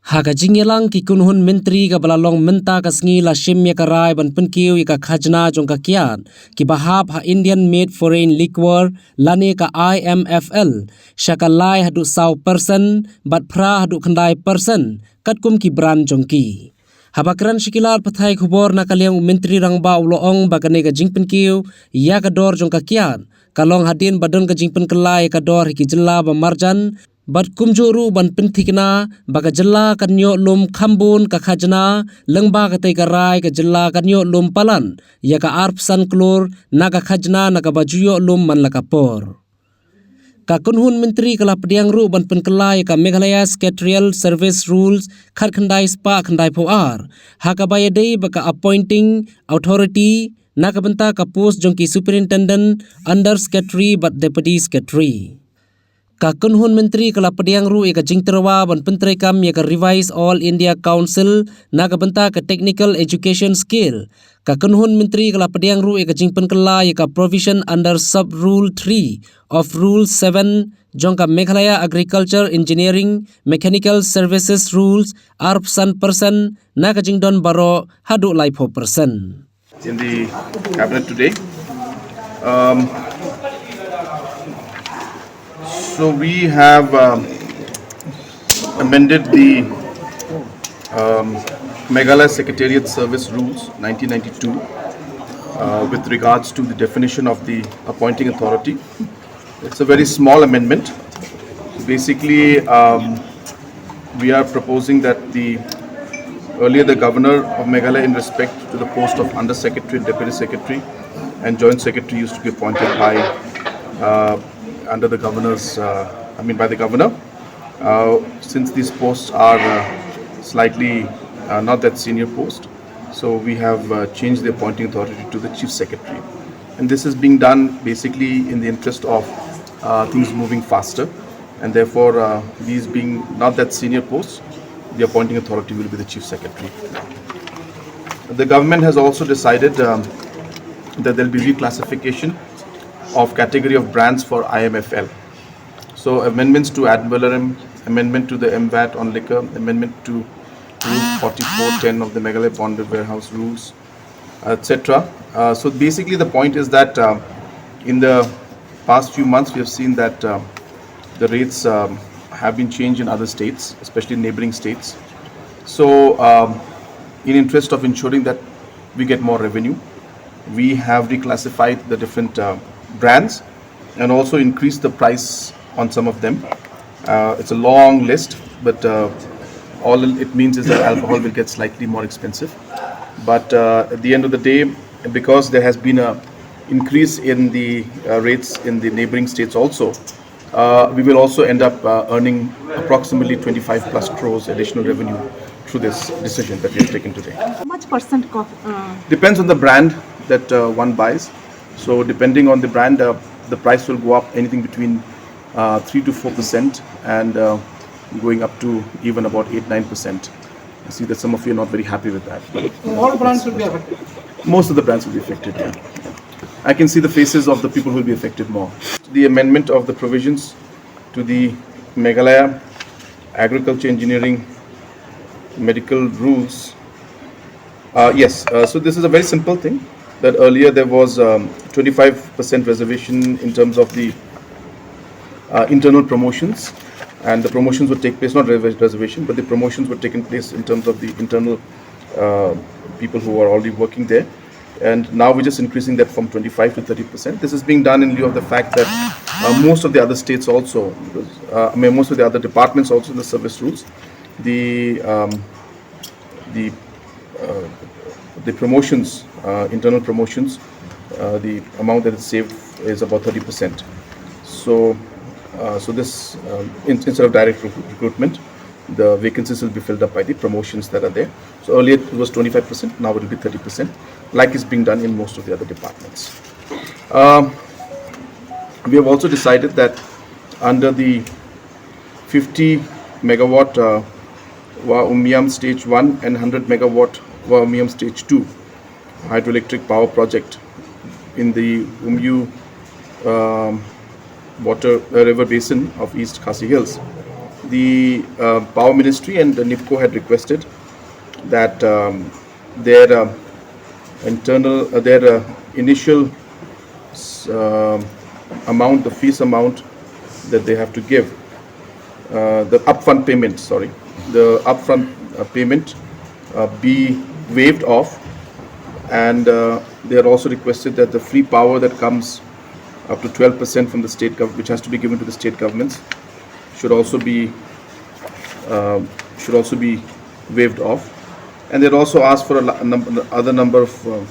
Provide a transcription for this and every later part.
Haka jingelang ki kunhun menteri ka balalong menta ka sngi la shim ya karai ban Pynkiew ka khajna jong ka Kyaid ki bahap ha Indian made foreign liquor lane ka IMFL shakalai hadu saw person bat pra hadu khandai person katkum ki brand jong ki habakran shikilar pathai khubor na kaliang menteri rangba uloong bakane ka jing Pynkiew ya ka dor jong ka Kyaid kalong hadin badon ka jing Pynkkelai ka dor ki Jylla ba marjan bat kumjuru ban penthikna baga Jylla kanyo lum khambun ka khajna lengba ka tei karai ka Jylla kanyo lum palan ya ka arpsan klor naga khajna naga bajuyo lum man lakapor ka kunhun menteri kala pediang ru ban Pynkkelai ka Meghalaya Secretarial Service Rules kharkhandai spa khandai poar haka bayadei baka appointing authority naga benta ka post jongki superintendent under secretary but deputy secretary ka kunhun menteri kala pediang ru eka jingterwa ban pentrei kam ya ka revise all India Council naga benta ka technical education skill ka kunhun menteri kala pediang ru eka jing Pynkkelai ka provision under sub rule 3 of rule 7 jongka Meghalaya Agriculture Engineering Mechanical Services Rules arpsan person naga jingdon baro hadu lai 4% in the cabinet today. So we have amended the Meghalaya Secretariat Service Rules 1992 with regards to the definition of the appointing authority. It's a very small amendment. Basically, we are proposing that earlier the governor of Meghalaya, in respect to the post of Under Secretary, Deputy Secretary and Joint Secretary, used to be appointed by under the governor's, by the governor. Since these posts are slightly not that senior post, so we have changed the appointing authority to the Chief Secretary. And this is being done basically in the interest of things moving faster, and therefore these being not that senior posts, the appointing authority will be the Chief Secretary. The government has also decided that there will be reclassification of category of brands for IMFL. So amendments to ad valorem, amendment to the MVAT on liquor, amendment to Rule 4410 of the Meghalaya Bonded Warehouse Rules, etc. So basically the point is that in the past few months we have seen that the rates have been changed in other states, especially neighboring states. So in interest of ensuring that we get more revenue, we have reclassified the different brands and also increased the price on some of them. It's a long list, but all it means is that alcohol will get slightly more expensive. But at the end of the day, because there has been a increase in the rates in the neighboring states also, we will also end up earning approximately 25 plus crores additional revenue through this decision that we have taken today. How much percent Depends on the brand that one buys. So depending on the brand, the price will go up anything between 3 to 4% and going up to even about 8-9%. I see that some of you are not very happy with that. All brands will be affected? Most of the brands will be affected, yeah. I can see the faces of the people who will be affected more. The amendment of the provisions to the Meghalaya Agriculture Engineering Medical Rules. Yes, so this is a very simple thing, that earlier there was 25% reservation in terms of the internal promotions, and the promotions would take place, not reservation, but the promotions were taking place in terms of the internal people who are already working there. And now we're just increasing that from 25 to 30%. This is being done in lieu of the fact that most of the other states also, most of the other departments also in the service rules, the promotions, internal promotions, the amount that is saved is about 30%. So this instead of direct recruitment, the vacancies will be filled up by the promotions that are there. So earlier it was 25%, now it will be 30%, like is being done in most of the other departments. We have also decided that under the 50 megawatt Umiam stage 1 and 100 megawatt Umiam stage 2 hydroelectric power project in the river basin of East Khasi Hills, the Power Ministry and the NIPCO had requested that their their initial amount, the fees amount that they have to give, the upfront payment, the upfront payment be waived off, and they are also requested that the free power that comes up to 12% from the state government, which has to be given to the state governments, should also be waived off. And they also asked for other number of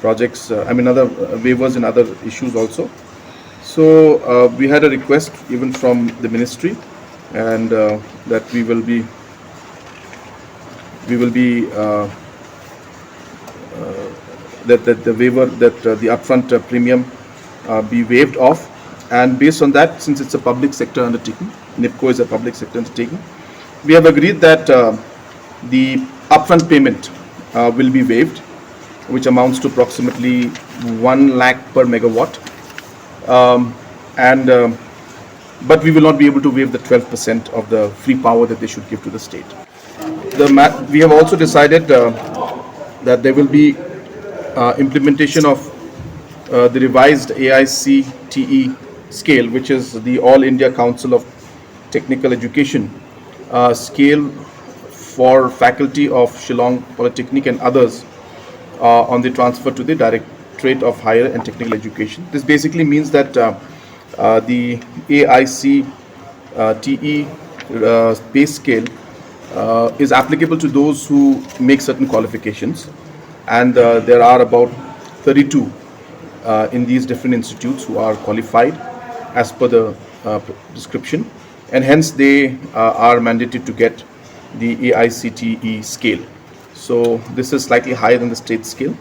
projects, other waivers and other issues also. So we had a request even from the ministry, and that we will be that the waiver, that the upfront premium be waived off. And based on that, since it's a public sector undertaking, NIPCO is a public sector undertaking, we have agreed that the upfront payment will be waived, which amounts to approximately 1 lakh per megawatt, but we will not be able to waive the 12% of the free power that they should give to the state. We have also decided that there will be implementation of the revised AICTE scale, which is the All India Council of Technical Education scale for faculty of Shillong Polytechnic and others on the transfer to the Directorate of Higher and Technical Education. This basically means that the AICTE pay scale is applicable to those who make certain qualifications, and there are about 32 in these different institutes who are qualified as per the description, and hence they are mandated to get the AICTE scale. So this is slightly higher than the state scale.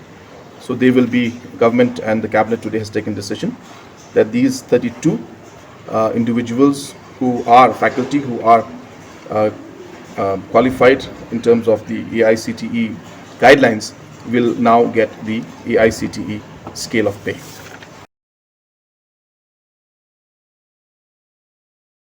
So they will be, government and the cabinet today has taken decision that these 32 individuals who are faculty, who are qualified in terms of the AICTE guidelines, will now get the AICTE scale of pay.